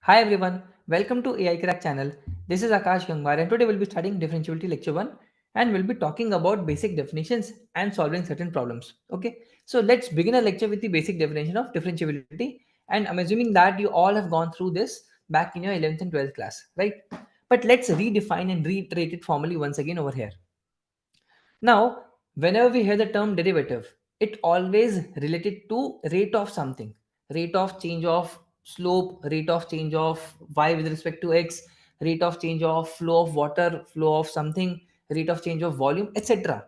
Hi everyone, welcome to AI Crack channel. This is Akash Gangwar and today we'll be studying Differentiability Lecture 1 and we'll be talking about basic definitions and solving certain problems. Okay, so let's begin a lecture with the basic definition of differentiability, and I'm assuming that you all have gone through this back in your 11th and 12th class, right? But let's redefine and reiterate it formally once again over here. Now, whenever we hear the term derivative, it always related to rate of something, rate of change of slope, rate of change of y with respect to x, rate of change of flow of water, flow of something, rate of change of volume, etc.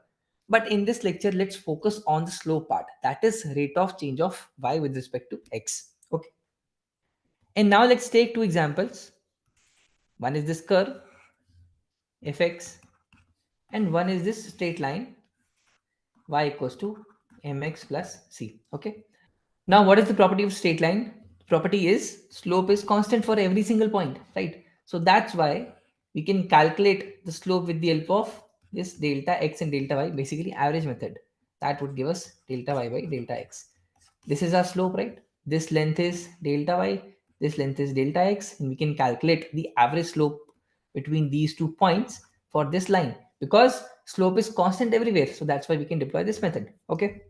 But in this lecture, let's focus on the slope part. That is rate of change of y with respect to x. Okay. And now let's take two examples. One is this curve fx, and one is this straight line y equals to mx plus c. Okay. Now, what is the property of straight line? Property is slope is constant for every single point, right? So that's why we can calculate the slope with the help of this delta x and delta y, basically average method. That would give us delta y by delta x. This is our slope, right? This length is delta y, this length is delta x, and we can calculate the average slope between these 2 points for this line because slope is constant everywhere. So that's why we can deploy this method. Okay.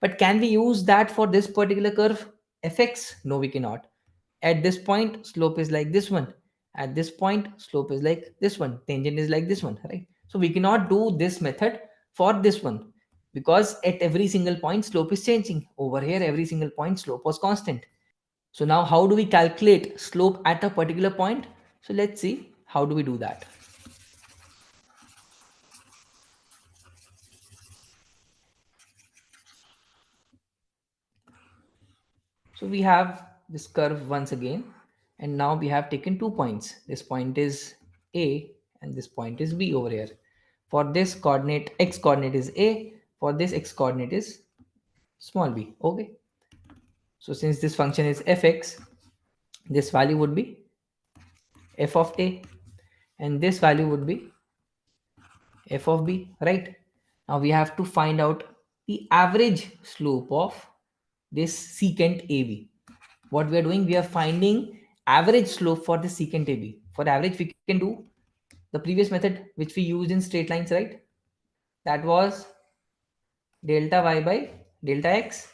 But can we use that for this particular curve fx? No, we cannot. At this point, slope is like this one. At this point, slope is like this one. Tangent is like this one, right? So we cannot do this method for this one because at every single point, slope is changing. Over here, every single point, slope was constant. So now how do we calculate slope at a particular point? So let's see how do we do that. So we have this curve once again, and now we have taken 2 points. This point is A and this point is B over here. For this coordinate, x coordinate is A, for this x coordinate is small b. Okay. So since this function is fx, this value would be f of A and this value would be f of b, right? Now we have to find out the average slope of this secant AB. What we are doing, we are finding average slope for the secant AB. For average, we can do the previous method which we used in straight lines, right? That was delta y by delta x,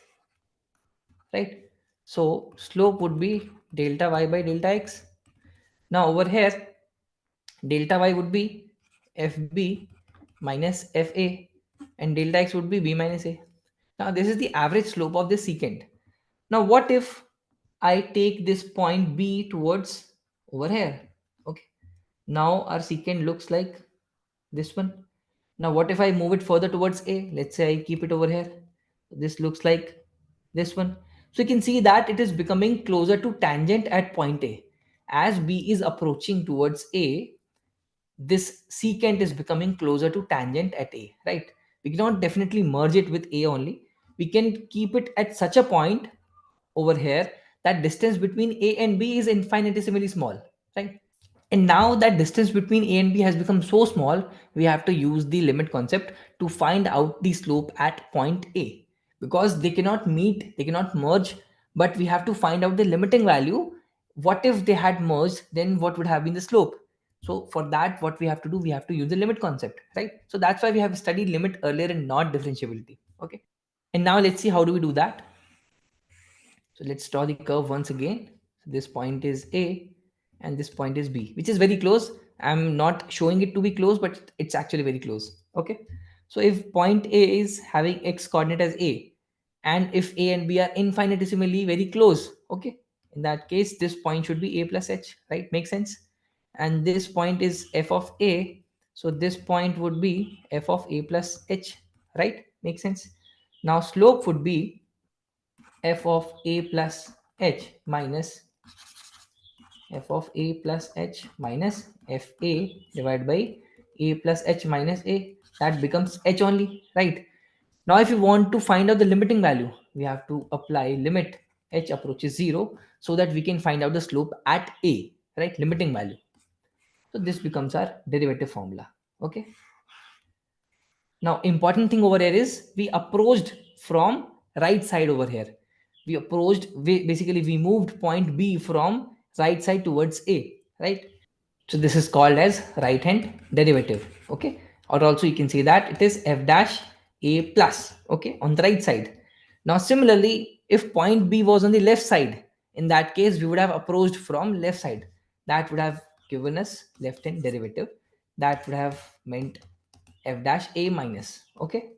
right? So slope would be delta y by delta x. Now over here, delta y would be fb minus fa and delta x would be b minus a. Now this is the average slope of this secant. Now what if I take this point b towards over here? Okay. Now our secant looks like this one. Now what if I move it further towards a? Let's say I keep it over here. This looks like this one. So you can see that it is becoming closer to tangent at point A. As b is approaching towards a, this secant is becoming closer to tangent at a, right? We cannot definitely merge it with a only. We can keep it at such a point over here that distance between a and b is infinitesimally small, right? And now that distance between a and b has become so small, we have to use the limit concept to find out the slope at point a, because they cannot meet, they cannot merge, but we have to find out the limiting value. What if they had merged, then what would have been the slope? So for that, what we have to do, we have to use the limit concept, right? So that's why we have studied limit earlier and not differentiability. Okay. And now let's see how do we do that. So let's draw the curve once again. So this point is A and this point is B, which is very close. I'm not showing it to be close, but it's actually very close. Okay. So if point A is having x coordinate as A, and if A and B are infinitesimally very close, okay, in that case, this point should be A plus H, right? Makes sense. And this point is f of A. So this point would be f of A plus H, right? Makes sense. Now slope would be f of a plus h minus f of a plus h minus fa divided by a plus h minus a. That becomes h only, right? Now if you want to find out the limiting value, we have to apply limit h approaches 0 so that we can find out the slope at a, right? Limiting value. So this becomes our derivative formula. Okay. Now, important thing over here is we approached from right side over here. We approached, basically we moved point B from right side towards a, right? So this is called as right hand derivative, okay? Or also you can say that it is f dash a plus, okay, on the right side. Now similarly, if point B was on the left side, in that case we would have approached from left side. That would have given us left hand derivative. That would have meant f dash a minus, okay?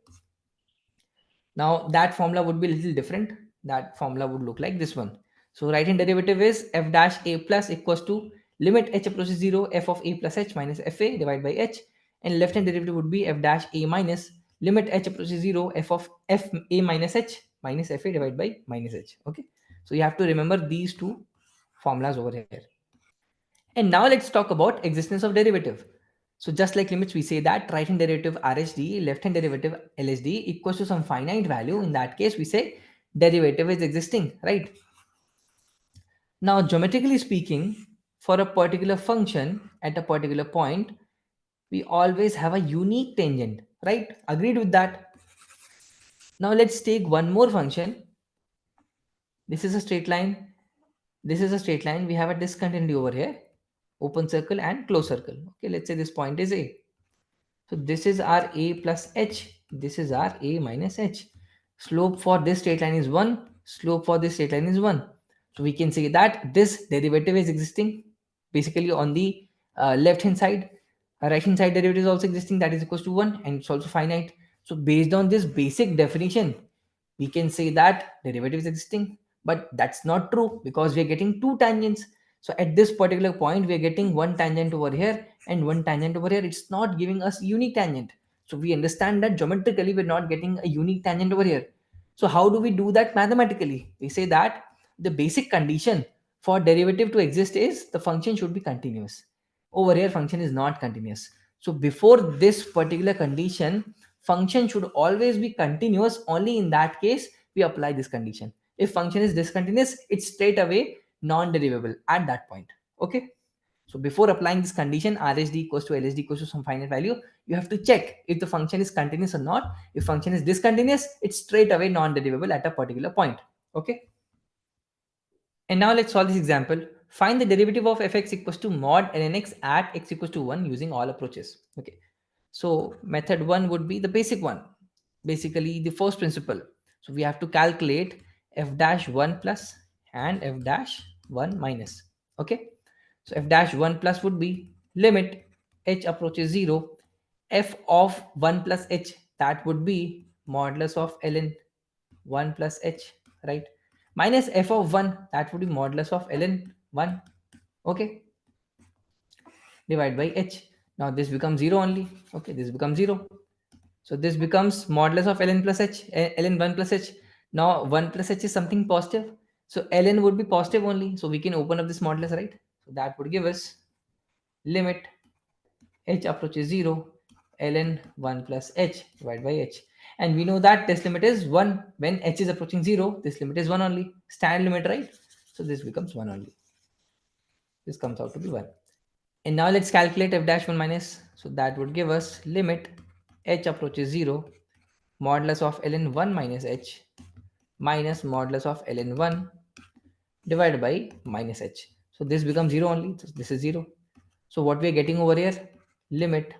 Now that formula would be a little different. That formula would look like this one. So right hand derivative is f dash a plus equals to limit h approaches 0 f of a plus h minus fa divided by h, and left hand derivative would be f dash a minus limit h approaches 0 f of f a minus h minus fa divided by minus h. Okay, so you have to remember these two formulas over here. And now let's talk about existence of derivative. So just like limits, we say that right hand derivative RHD, left hand derivative LHD equals to some finite value. In that case, we say derivative is existing, right? Now, geometrically speaking, for a particular function at a particular point, we always have a unique tangent, right? Agreed with that? Now let's take one more function. This is a straight line. This is a straight line. We have a discontinuity over here, open circle and closed circle. Okay, let's say this point is A. So this is our a plus h. This is our a minus h. Slope for this straight line is 1. Slope for this straight line is 1. So we can say that this derivative is existing basically on the left hand side. Right hand side derivative is also existing, that is equals to 1, and it's also finite. So based on this basic definition, we can say that derivative is existing. But that's not true because we are getting two tangents. So at this particular point, we are getting one tangent over here and one tangent over here. It's not giving us unique tangent. So we understand that geometrically we're not getting a unique tangent over here. So how do we do that mathematically? We say that the basic condition for derivative to exist is the function should be continuous. Over here function is not continuous. So before this particular condition, function should always be continuous. Only in that case we apply this condition. If function is discontinuous, it's straight away non-derivable at that point. Okay, so before applying this condition, RHD equals to LHD equals to some finite value, you have to check if the function is continuous or not. If function is discontinuous, it's straight away non-derivable at a particular point. Okay, and now let's solve this example. Find the derivative of fx equals to mod ln x at x equals to 1 using all approaches. Okay, so method 1 would be the basic one, basically the first principle. So we have to calculate f dash 1 plus and f dash 1 minus. Okay, so f dash 1 plus would be limit h approaches 0 f of 1 plus h, that would be modulus of ln 1 plus h, right? Minus f of 1, that would be modulus of ln 1. Okay, divide by h. Now this becomes 0 only. Okay, this becomes 0. So this becomes modulus of ln plus h, ln 1 plus h. Now 1 plus h is something positive. So ln would be positive only. So we can open up this modulus, right? So that would give us limit h approaches 0 ln 1 plus h divided by h. And we know that this limit is 1. When h is approaching 0, this limit is 1 only. Standard limit, right? So this becomes 1 only. This comes out to be 1. And now let's calculate f dash 1 minus. So that would give us limit h approaches 0 modulus of ln 1 minus h minus modulus of ln 1 divided by minus h. So this becomes 0 only. So this is 0. So what we are getting over here, limit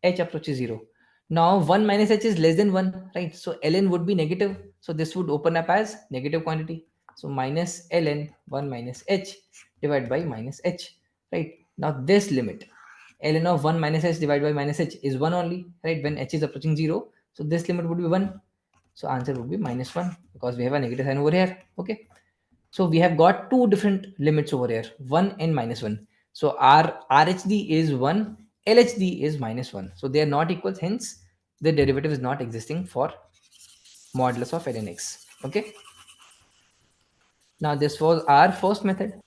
h approaches 0. Now 1 minus h is less than 1, right? So ln would be negative. So this would open up as negative quantity. So minus ln 1 minus h divided by minus h, right? Now this limit ln of 1 minus h divided by minus h is 1 only, right? When h is approaching 0. So this limit would be 1. So answer would be minus 1 because we have a negative sign over here. Okay. So we have got two different limits over here, 1 and minus 1. So our RHD is 1, LHD is minus 1. So they are not equal, hence the derivative is not existing for modulus of ln x. Okay. Now this was our first method.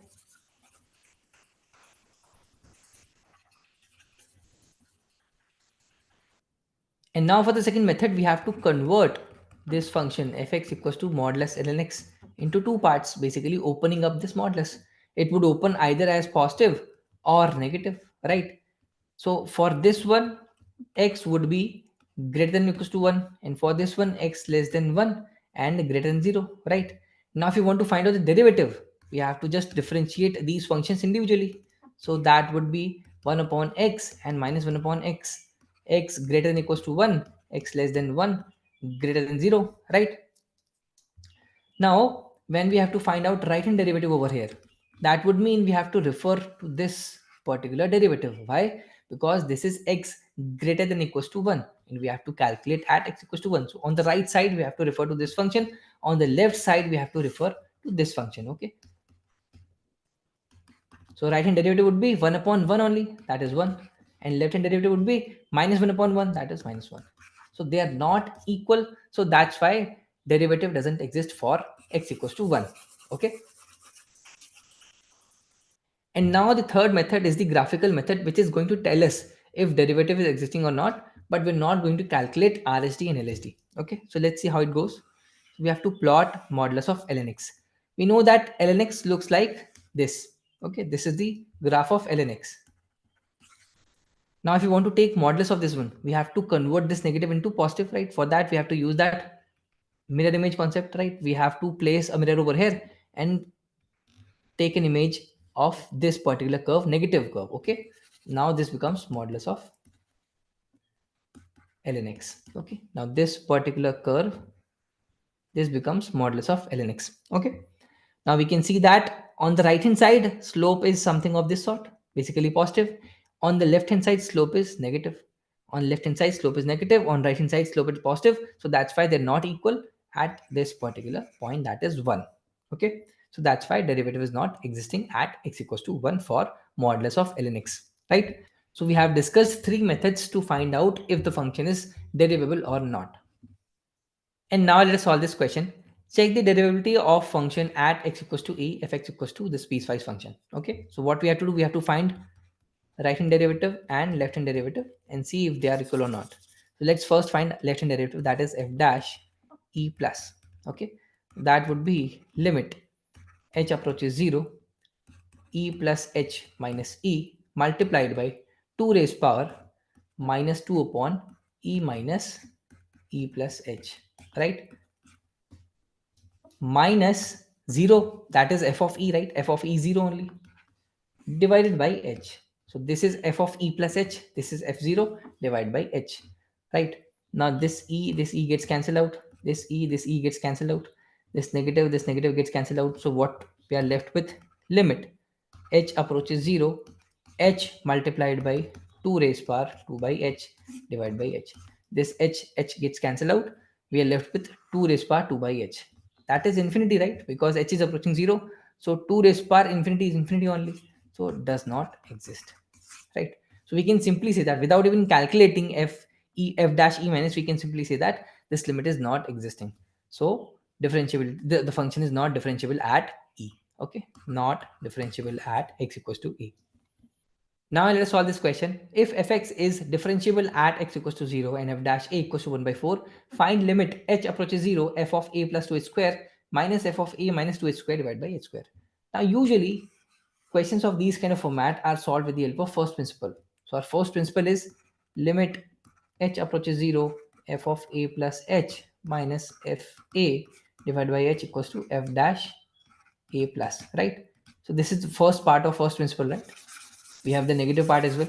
And now for the second method, we have to convert this function fx equals to modulus ln x into two parts, basically opening up this modulus. It would open either as positive or negative, right? So for this one, x would be greater than or equals to 1, and for this one, x less than 1 and greater than 0, right? Now if you want to find out the derivative, we have to just differentiate these functions individually. So that would be 1 upon x and minus 1 upon x. X greater than equals to 1, x less than 1, greater than 0, right? Now, when we have to find out right hand derivative over here, that would mean we have to refer to this particular derivative. Why? Because this is x greater than equals to 1 and we have to calculate at x equals to 1. So on the right side, we have to refer to this function. On the left side, we have to refer to this function. Okay. So right hand derivative would be 1 upon 1 only, that is 1. And left hand derivative would be minus 1 upon 1, that is minus 1. So they are not equal. So that's why derivative doesn't exist for x equals to 1. Okay. And now the third method is the graphical method, which is going to tell us if derivative is existing or not, but we're not going to calculate RSD and LSD. Okay. So let's see how it goes. We have to plot modulus of ln x. We know that ln x looks like this. Okay. This is the graph of ln x. Now, if you want to take modulus of this one, we have to convert this negative into positive, right? For that, we have to use that mirror image concept, right? We have to place a mirror over here and take an image of this particular curve, negative curve, okay? Now, this becomes modulus of ln x, okay? Now, this particular curve, this becomes modulus of ln x, okay? Now, we can see that on the right hand side, slope is something of this sort, basically positive. On the left hand side, slope is negative. On left hand side, slope is negative. On right hand side, slope is positive. So that's why they're not equal at this particular point, that is 1. Okay. So that's why derivative is not existing at x equals to 1 for modulus of ln x, right? So we have discussed three methods to find out if the function is derivable or not. And now let us solve this question. Check the derivability of function at x equals to a if x equals to this piecewise function. Okay. So what we have to do, we have to find right hand derivative and left hand derivative and see if they are equal or not. So let's first find left hand derivative, that is f dash e plus. Okay. That would be limit h approaches 0 e plus h minus e multiplied by 2 raised power minus 2 upon e minus e plus h, right? Minus 0, that is f of e, right? F of e 0 only, divided by h. So this is f of e plus h, this is f0 divided by h, right? Now this e gets cancelled out, this e gets cancelled out, this negative gets cancelled out. So what we are left with, limit h approaches 0, h multiplied by 2 raised power 2 by h divided by h. This h gets cancelled out, we are left with 2 raised power 2 by h. That is infinity, right? Because h is approaching 0. So 2 raised power infinity is infinity only. So it does not exist, right? So we can simply say that without even calculating f dash e minus, we can simply say that this limit is not existing. So differentiable, the function is not differentiable at e. Okay, not differentiable at x equals to e. Now let us solve this question. If fx is differentiable at x equals to 0 and f dash a equals to 1 by 4, find limit h approaches 0 f of a plus 2h square minus f of a minus 2h square divided by h square. Now usually questions of these kind of format are solved with the help of first principle. So our first principle is limit h approaches 0 f of a plus h minus f a divided by h equals to f dash a plus, right? So this is the first part of first principle, right? We have the negative part as well.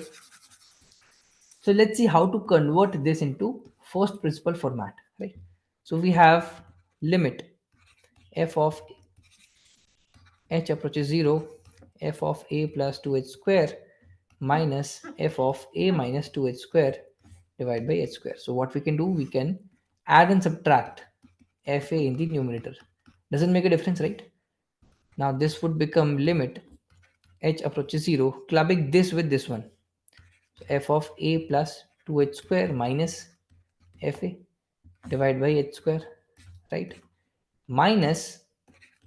So let's see how to convert this into first principle format, right? So we have limit f of h approaches 0 f of a plus 2h square minus f of a minus 2h square divided by h square. So what we can do, we can add and subtract fa in the numerator. Doesn't make a difference, right? Now this would become limit h approaches 0, clubbing this with this one. So f of a plus 2h square minus fa divided by h square, right? Minus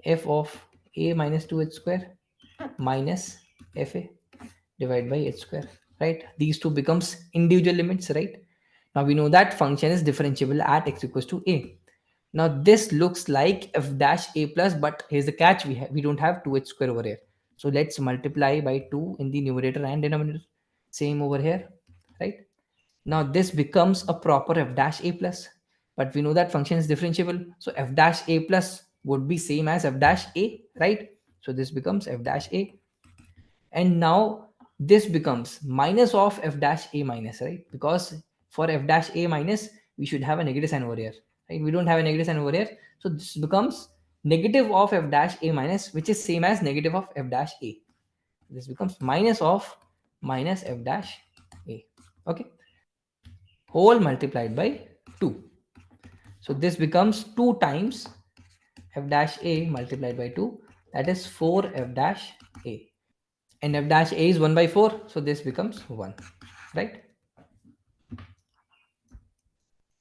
f of a minus 2h square minus fa divided by h square, right? These two becomes individual limits, right? Now we know that function is differentiable at x equals to a. Now this looks like f dash a plus, but here's the catch, we don't have 2h square over here. So let's multiply by 2 in the numerator and denominator. Same over here, right? Now this becomes a proper f dash a plus, but we know that function is differentiable. So f dash a plus would be same as f dash a, right? So this becomes f dash a. And now this becomes minus of f dash a minus, right? Because for f dash a minus, we should have a negative sign over here, right? We don't have a negative sign over here. So this becomes negative of f dash a minus, which is same as negative of f dash a. This becomes minus of minus f dash a, okay? Whole multiplied by 2. So this becomes 2 times f dash a multiplied by 2, that is 4 f dash a. And f dash a is 1 by 4, so this becomes 1, right?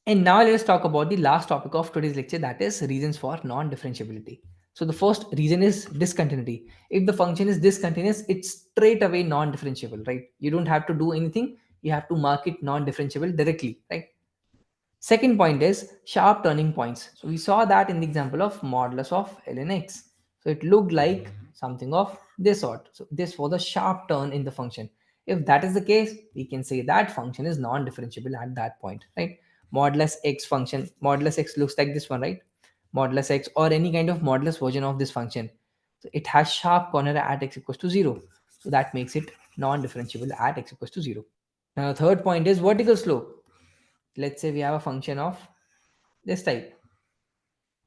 And now let us talk about the last topic of today's lecture, that is reasons for non-differentiability. So the first reason is discontinuity. If the function is discontinuous, it's straight away non-differentiable, right? You don't have to do anything. You have to mark it non-differentiable directly, right? Second point is sharp turning points. So we saw that in the example of modulus of ln x. So it looked like something of this sort. So this was a sharp turn in the function. If that is the case, we can say that function is non-differentiable at that point, right? Modulus x function, modulus x looks like this one, right? Modulus x or any kind of modulus version of this function. So it has sharp corner at x equals to 0. So that makes it non-differentiable at x equals to 0. Now the third point is vertical slope. Let's say we have a function of this type.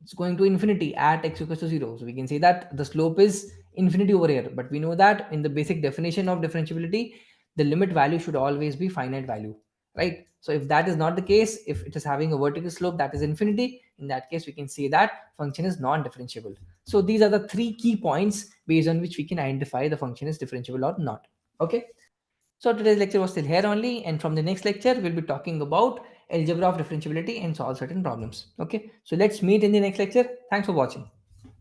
It's going to infinity at x equals to 0. So we can say that the slope is infinity over here. But we know that in the basic definition of differentiability, the limit value should always be finite value, right? So if that is not the case, if it is having a vertical slope that is infinity, in that case we can say that function is non-differentiable. So these are the 3 key points based on which we can identify the function is differentiable or not. Okay. So today's lecture was still here only, and from the next lecture, we'll be talking about algebra of differentiability and solve certain problems. Okay, so let's meet in the next lecture. Thanks for watching.